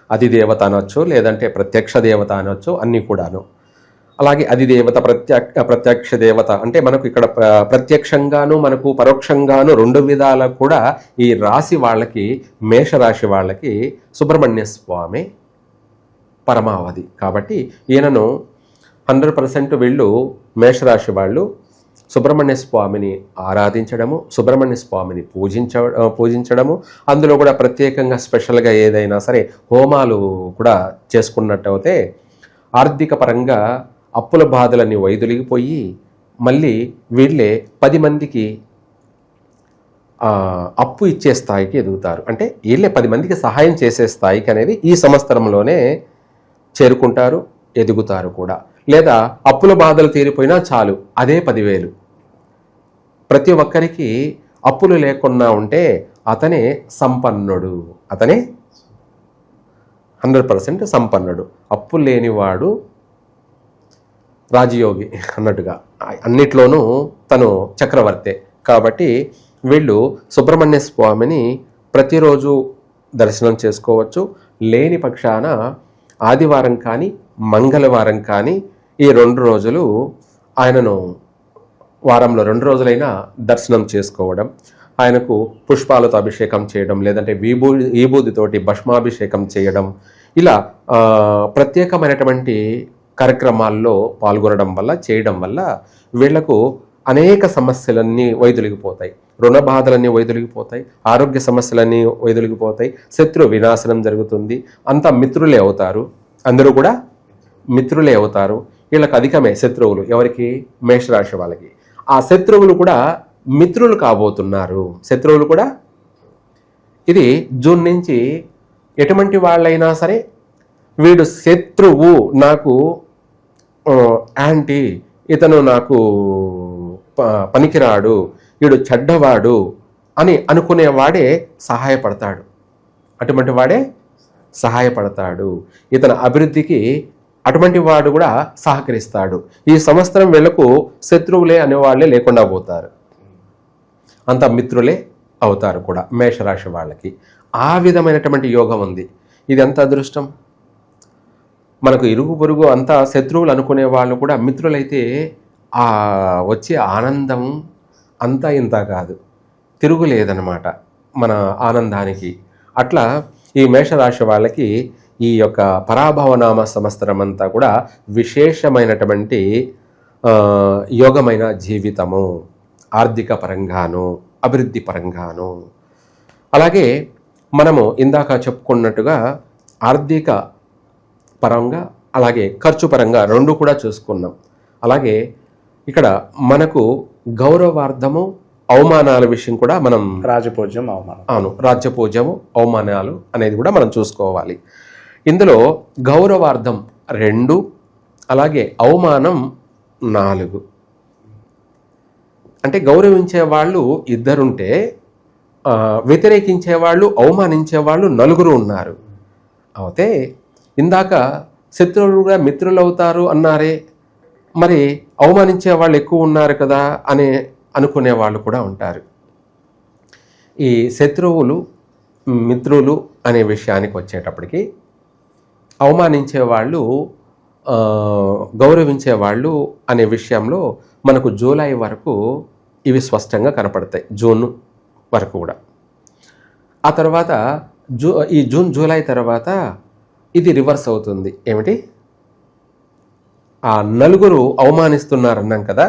అధిదేవత అనొచ్చు, లేదంటే ప్రత్యక్ష దేవత అనొచ్చు, అన్నీ కూడాను. అలాగే అధిదేవత, ప్రత్యక్ష దేవత అంటే మనకు ఇక్కడ ప్రత్యక్షంగాను మనకు పరోక్షంగాను రెండు విధాల కూడా ఈ రాశి వాళ్ళకి, మేషరాశి వాళ్ళకి సుబ్రహ్మణ్య స్వామి పరమావధి. కాబట్టి ఈయనను 100% వీళ్ళు మేషరాశి వాళ్ళు సుబ్రహ్మణ్య స్వామిని ఆరాధించడము, సుబ్రహ్మణ్య స్వామిని పూజించడము, అందులో కూడా ప్రత్యేకంగా స్పెషల్గా ఏదైనా సరే హోమాలు కూడా చేసుకున్నట్టయితే ఆర్థిక పరంగా అప్పుల బాధలన్నీ వైదొలిగిపోయి మళ్ళీ వీళ్ళే 10 మందికి అప్పు ఇచ్చే స్థాయికి ఎదుగుతారు. అంటే వీళ్ళే 10 మందికి సహాయం చేసే స్థాయికి అనేది ఈ సంవత్సరంలోనే చేరుకుంటారు, ఎదుగుతారు కూడా. లేదా అప్పుల బాధలు తీరిపోయినా చాలు, అదే 10,000. ప్రతి ఒక్కరికి అప్పులు లేకున్నా ఉంటే అతనే సంపన్నుడు, అతనే 100% సంపన్నుడు. అప్పులు లేనివాడు రాజయోగి అన్నట్టుగా అన్నిట్లోనూ తను చక్రవర్తే. కాబట్టి వీళ్ళు సుబ్రహ్మణ్య స్వామిని ప్రతిరోజు దర్శనం చేసుకోవచ్చు. లేని పక్షాన ఆదివారం కానీ మంగళవారం కానీ ఈ 2 రోజులు ఆయనను వారంలో 2 రోజులైనా దర్శనం చేసుకోవడం, ఆయనకు పుష్పాలతో అభిషేకం చేయడం, లేదంటే విభూతితోటి భస్మాభిషేకం చేయడం, ఇలా ప్రత్యేకమైనటువంటి కార్యక్రమాల్లో పాల్గొనడం వల్ల, చేయడం వల్ల వీళ్లకు అనేక సమస్యలన్నీ వైదొలిగిపోతాయి. రుణ బాధలన్నీ వైదొలిగిపోతాయి, ఆరోగ్య సమస్యలన్నీ వైదొలిగిపోతాయి, శత్రు వినాశనం జరుగుతుంది. అంతా మిత్రులే అవుతారు, అందరూ కూడా మిత్రులే అవుతారు. వీళ్ళకి అధికమే శత్రువులు. ఎవరికి? మేషరాశి వాళ్ళకి. ఆ శత్రువులు కూడా మిత్రులు కాబోతున్నారు. శత్రువులు కూడా ఇది జూన్ నుంచి ఎటువంటి వాళ్ళైనా సరే వీడు శత్రువు, నాకు యాంటీ, ఇతను నాకు పనికిరాడు, వీడు చెడ్డవాడు అని అనుకునేవాడే సహాయపడతాడు. అటువంటి వాడే సహాయపడతాడు. ఇతని అభివృద్ధికి అటువంటి వాడు కూడా సహకరిస్తాడు. ఈ సంవత్సరం వీళ్ళకు శత్రువులే అనేవాళ్ళే లేకుండా పోతారు, అంత మిత్రులే అవుతారు కూడా మేషరాశి వాళ్ళకి. ఆ విధమైనటువంటి యోగం ఉంది. ఇది ఎంత అదృష్టం! మనకు ఇరుగు పొరుగు అంతా శత్రువులు అనుకునే వాళ్ళు కూడా మిత్రులైతే ఆ వచ్చే ఆనందం అంతా ఇంత కాదు, తిరుగులేదన్నమాట మన ఆనందానికి. అట్లా ఈ మేషరాశి వాళ్ళకి ఈ యొక్క పరాభవనామ సంవత్సరం అంతా కూడా విశేషమైనటువంటి యోగమైన జీవితము, ఆర్థిక పరంగాను అభివృద్ధి పరంగాను. అలాగే మనము ఇందాక చెప్పుకున్నట్టుగా ఆర్థిక పరంగా అలాగే ఖర్చు పరంగా రెండు కూడా చూసుకున్నాం. అలాగే ఇక్కడ మనకు గౌరవార్థము అవమానాల విషయం కూడా మనం రాజపూజ్యం అవమానం, అవును, రాజ్యపూజ్యము అవమానాలు అనేది కూడా మనం చూసుకోవాలి. ఇందులో గౌరవార్థం 2, అలాగే అవమానం 4. అంటే గౌరవించే వాళ్ళు 2 ఉంటే వ్యతిరేకించే వాళ్ళు అవమానించే వాళ్ళు 4 ఉన్నారు. అయితే ఇందాక శత్రువులు కూడా మిత్రులు అవుతారు అన్నారే, మరి అవమానించే వాళ్ళు ఎక్కువ ఉన్నారు కదా అని అనుకునే వాళ్ళు కూడా ఉంటారు. ఈ శత్రువులు మిత్రులు అనే విషయానికి వచ్చేటప్పటికి అవమానించే వాళ్ళు గౌరవించే వాళ్ళు అనే విషయంలో మనకు జూలై వరకు ఇవి స్పష్టంగా కనపడతాయి, జూన్ వరకు కూడా. ఆ తర్వాత ఈ జూన్ జూలై తర్వాత ఇది రివర్స్ అవుతుంది. ఏమిటి? ఆ 4 అవమానిస్తున్నారన్నాం కదా,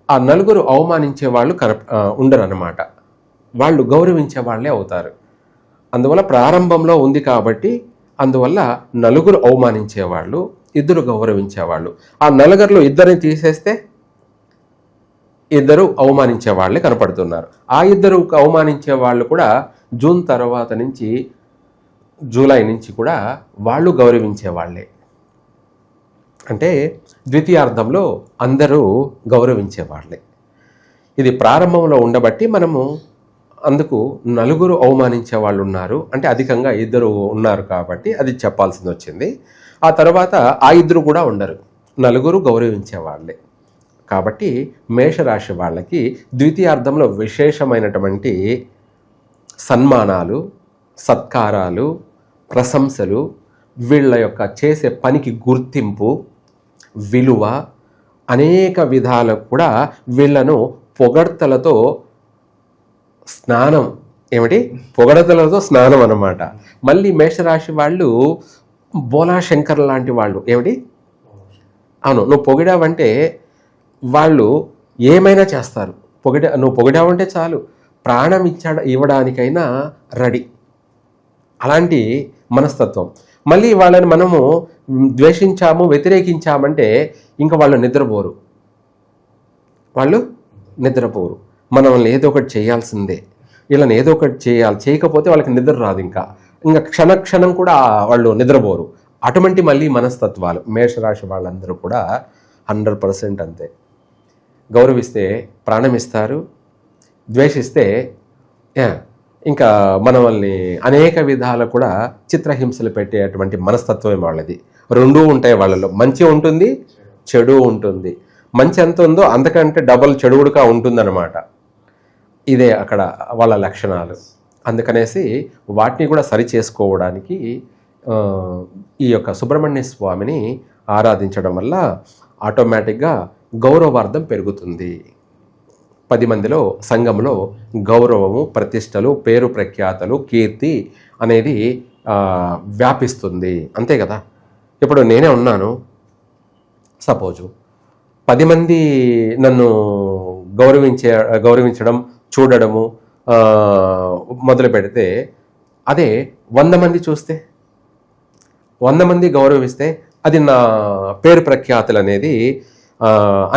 ఆ 4 అవమానించే వాళ్ళు ఉండరు అన్నమాట, వాళ్ళు గౌరవించే వాళ్ళే అవుతారు. అందువల్ల ప్రారంభంలో ఉంది కాబట్టి అందువల్ల 4 అవమానించేవాళ్ళు, 2 గౌరవించేవాళ్ళు. ఆ 4లో 2 తీసేస్తే 2 అవమానించే వాళ్ళే కనపడుతున్నారు. ఆ 2 అవమానించే వాళ్ళు కూడా జూన్ తర్వాత నుంచి జూలై నుంచి కూడా వాళ్ళు గౌరవించే వాళ్ళే. అంటే ద్వితీయార్థంలో అందరూ గౌరవించే వాళ్ళే. ఇది ప్రారంభంలో ఉండబట్టి మనము అందుకు 4 అవమానించే వాళ్ళు ఉన్నారు అంటే అధికంగా 2 ఉన్నారు కాబట్టి అది చెప్పాల్సింది వచ్చింది. ఆ తర్వాత ఆ 2 కూడా ఉండరు, 4 గౌరవించే వాళ్ళే. కాబట్టి మేషరాశి వాళ్ళకి ద్వితీయార్థంలో విశేషమైనటువంటి సన్మానాలు, సత్కారాలు, ప్రశంసలు, వీళ్ళ యొక్క చేసే పనికి గుర్తింపు, విలువ, అనేక విధాలకు కూడా వీళ్ళను పొగడ్తలతో స్నానం, ఏమిటి పొగడతలతో స్నానం అన్నమాట. మళ్ళీ మేషరాశి వాళ్ళు బోలా శంకర్ లాంటి వాళ్ళు. ఏమిటి? అవును, నువ్వు పొగిడావంటే వాళ్ళు ఏమైనా చేస్తారు. నువ్వు పొగిడావంటే చాలు, ప్రాణం ఇవ్వడానికైనా రెడీ. అలాంటి మనస్తత్వం. మళ్ళీ వాళ్ళని మనము ద్వేషించాము, వ్యతిరేకించామంటే ఇంకా వాళ్ళు నిద్రపోరు. మనల్ని ఏదో ఒకటి చేయాల్సిందే, వీళ్ళని ఏదో ఒకటి చేయాలి, చేయకపోతే వాళ్ళకి నిద్ర రాదు. ఇంకా క్షణక్షణం కూడా వాళ్ళు నిద్రపోరు. అటువంటి మళ్ళీ మనస్తత్వాలు మేషరాశి వాళ్ళందరూ కూడా 100% అంతే. గౌరవిస్తే ప్రాణం ఇస్తారు, ద్వేషిస్తే ఇంకా మనల్ని అనేక విధాలు కూడా చిత్రహింసలు పెట్టేటువంటి మనస్తత్వమే వాళ్ళది. 2 ఉంటాయి వాళ్ళలో, మంచి ఉంటుంది, చెడు ఉంటుంది. మంచి ఎంత ఉందో అంతకంటే డబల్ చెడుగుడుగా ఉంటుందన్నమాట. ఇదే అక్కడ వాళ్ళ లక్షణాలు. అందుకనేసి వాటిని కూడా సరి చేసుకోవడానికి ఈ యొక్క సుబ్రహ్మణ్య స్వామిని ఆరాధించడం వల్ల ఆటోమేటిక్గా గౌరవార్థం పెరుగుతుంది. 10 మందిలో సంఘంలో గౌరవము, ప్రతిష్టలు, పేరు ప్రఖ్యాతలు, కీర్తి అనేది వ్యాపిస్తుంది. అంతే కదా. ఇప్పుడు నేనే ఉన్నాను, సపోజు 10 మంది నన్ను గౌరవించడం, చూడడము మొదలు పెడితే, అదే 100 మంది చూస్తే, 100 మంది గౌరవిస్తే అది నా పేరు ప్రఖ్యాతులు అనేది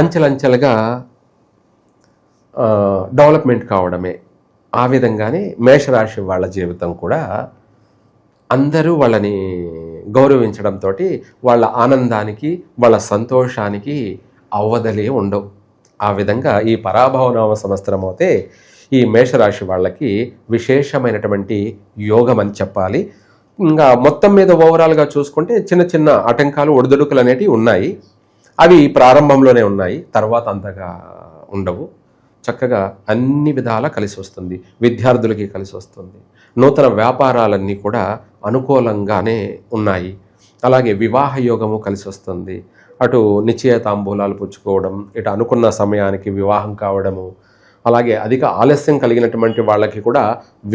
అంచెలంచెలుగా డెవలప్మెంట్ కావడమే. ఆ విధంగానే మేషరాశి వాళ్ళ జీవితం కూడా అందరూ వాళ్ళని గౌరవించడంతో వాళ్ళ ఆనందానికి, వాళ్ళ సంతోషానికి అవధలే ఉండవు. ఆ విధంగా ఈ పరాభవనామ సంవత్సరం అయితే ఈ మేషరాశి వాళ్ళకి విశేషమైనటువంటి యోగం అని చెప్పాలి. ఇంకా మొత్తం మీద ఓవరాల్గా చూసుకుంటే చిన్న చిన్న ఆటంకాలు ఒడిదుడుకులు అనేటివి ఉన్నాయి. అవి ప్రారంభంలోనే ఉన్నాయి, తర్వాత అంతగా ఉండవు. చక్కగా అన్ని విధాలా కలిసి వస్తుంది, విద్యార్థులకి కలిసి వస్తుంది. నూతన వ్యాపారాలన్నీ కూడా అనుకూలంగానే ఉన్నాయి. అలాగే వివాహ యోగము కలిసి వస్తుంది. అటు నిశ్చయతాంబూలాలు పుచ్చుకోవడం, ఇటు అనుకున్న సమయానికి వివాహం కావడము, అలాగే అధిక ఆలస్యం కలిగినటువంటి వాళ్ళకి కూడా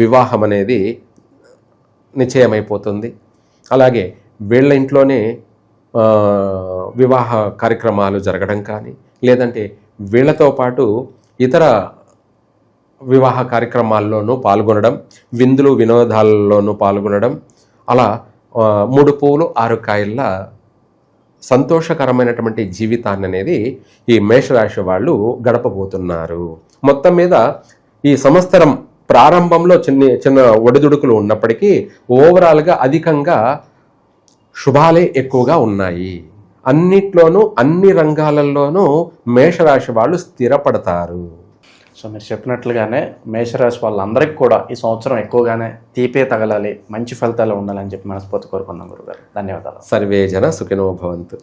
వివాహం అనేది నిశ్చయమైపోతుంది. అలాగే వీళ్ళ ఇంట్లోనే వివాహ కార్యక్రమాలు జరగడం కానీ, లేదంటే వీళ్ళతో పాటు ఇతర వివాహ కార్యక్రమాల్లోనూ పాల్గొనడం, విందులు వినోదాలలోనూ పాల్గొనడం, అలా 3 పువ్వులు 6 కాయల్లా సంతోషకరమైనటువంటి జీవితాన్ని అనేది ఈ మేషరాశి వాళ్ళు గడపబోతున్నారు. మొత్తం మీద ఈ సంవత్సరం ప్రారంభంలో చిన్న ఒడిదుడుకులు ఉన్నప్పటికీ ఓవరాల్గా అధికంగా శుభాలే ఎక్కువగా ఉన్నాయి. అన్నిట్లోనూ అన్ని రంగాలలోనూ మేషరాశి వాళ్ళు స్థిరపడతారు. సో మీరు చెప్పినట్లుగానే మేషరాశి వాళ్ళందరికీ కూడా ఈ సంవత్సరం ఎక్కువగానే తీపే తగలాలి, మంచి ఫలితాలు ఉండాలని చెప్పి మనస్ఫూర్తి కోరుకుందాం గురుగారు. ధన్యవాదాలు. సర్వే జన సుఖినో భవంతు.